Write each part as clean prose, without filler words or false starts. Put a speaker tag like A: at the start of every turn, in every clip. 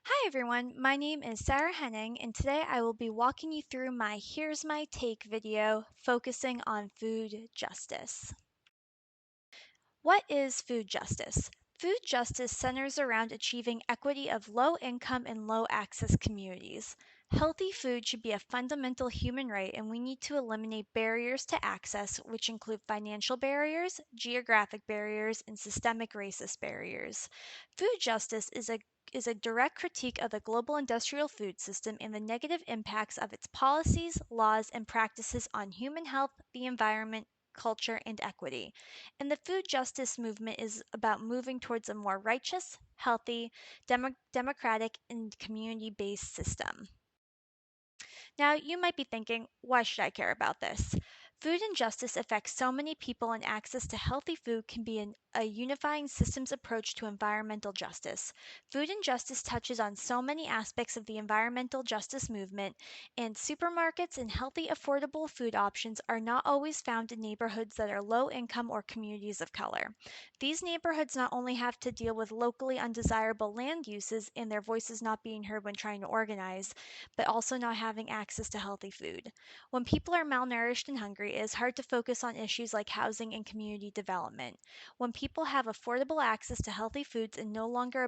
A: Hi everyone, my name is Sarah Henning, and today I will be walking you through my Here's My Take video focusing on food justice. What is food justice? Food justice centers around achieving equity of low income and low access communities. Healthy food should be a fundamental human right, and we need to eliminate barriers to access, which include financial barriers, geographic barriers, and systemic racist barriers. Food justice is a direct critique of the global industrial food system and the negative impacts of its policies, laws, and practices on human health, the environment, culture, and equity. And the food justice movement is about moving towards a more righteous, healthy, democratic, and community based system. Now, you might be thinking, why should I care about this? Food injustice affects so many people, and access to healthy food can be a unifying systems approach to environmental justice. Food injustice touches on so many aspects of the environmental justice movement, and supermarkets and healthy, affordable food options are not always found in neighborhoods that are low income or communities of color. These neighborhoods not only have to deal with locally undesirable land uses and their voices not being heard when trying to organize, but also not having access to healthy food. When people are malnourished and hungry, it is hard to focus on issues like housing and community development. When people have affordable access to healthy foods and no longer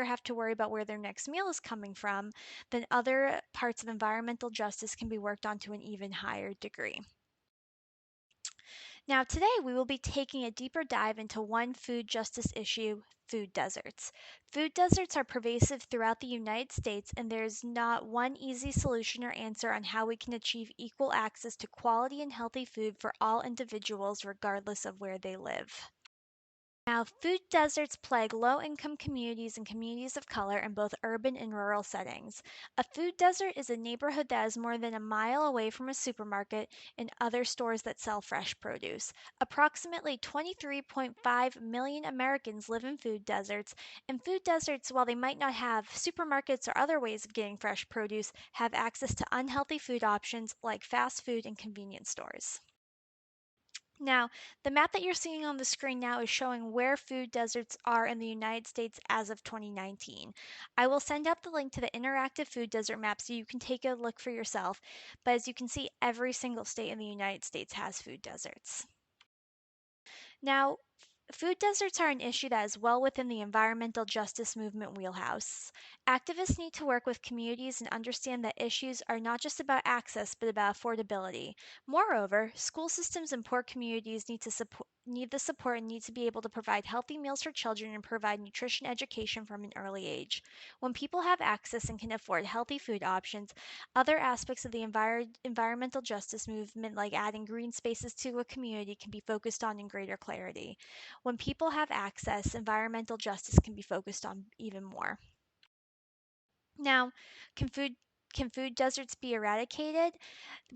A: have to worry about where their next meal is coming from, then other parts of environmental justice can be worked on to an even higher degree. Now, today we will be taking a deeper dive into one food justice issue: food deserts. Food deserts are pervasive throughout the United States, and there is not one easy solution or answer on how we can achieve equal access to quality and healthy food for all individuals, regardless of where they live. Now, food deserts plague low income communities and communities of color in both urban and rural settings. A food desert is a neighborhood that is more than a mile away from a supermarket and other stores that sell fresh produce. Approximately 23.5 million Americans live in food deserts, and food deserts, while they might not have supermarkets or other ways of getting fresh produce, have access to unhealthy food options like fast food and convenience stores. Now, the map that you're seeing on the screen now is showing where food deserts are in the United States as of 2019. I will send out the link to the interactive food desert map so you can take a look for yourself. But as you can see, every single state in the United States has food deserts. Now, food deserts are an issue that is well within the environmental justice movement wheelhouse. Activists need to work with communities and understand that issues are not just about access but about affordability. Moreover, school systems in poor communities need the support and need to be able to provide healthy meals for children and provide nutrition education from an early age. When people have access and can afford healthy food options, other aspects of the environmental justice movement, like adding green spaces to a community, can be focused on in greater clarity. When people have access, environmental justice can be focused on even more. Now, can food can food deserts be eradicated?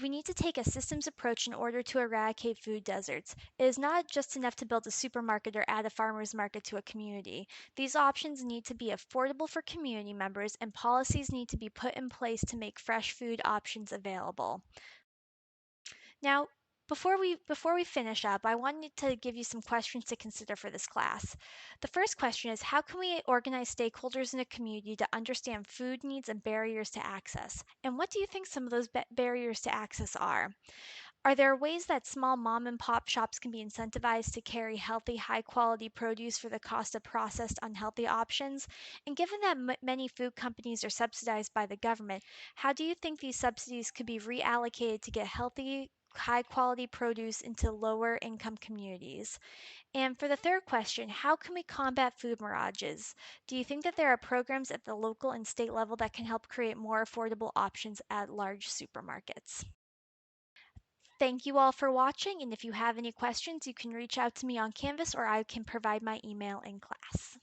A: We need to take a systems approach in order to eradicate food deserts. It is not just enough to build a supermarket or add a farmer's market to a community. These options need to be affordable for community members, and policies need to be put in place to make fresh food options available. Now, before we finish up, I wanted to give you some questions to consider for this class. The first question is, how can we organize stakeholders in a community to understand food needs and barriers to access? And what do you think some of those barriers to access are? Are there ways that small mom and pop shops can be incentivized to carry healthy, high quality produce for the cost of processed, unhealthy options? And given that many food companies are subsidized by the government, how do you think these subsidies could be reallocated to get healthy, high quality produce into lower income communities? And for the third question, how can we combat food mirages? Do you think that there are programs at the local and state level that can help create more affordable options at large supermarkets? Thank you all for watching, and if you have any questions, you can reach out to me on Canvas or I can provide my email in class.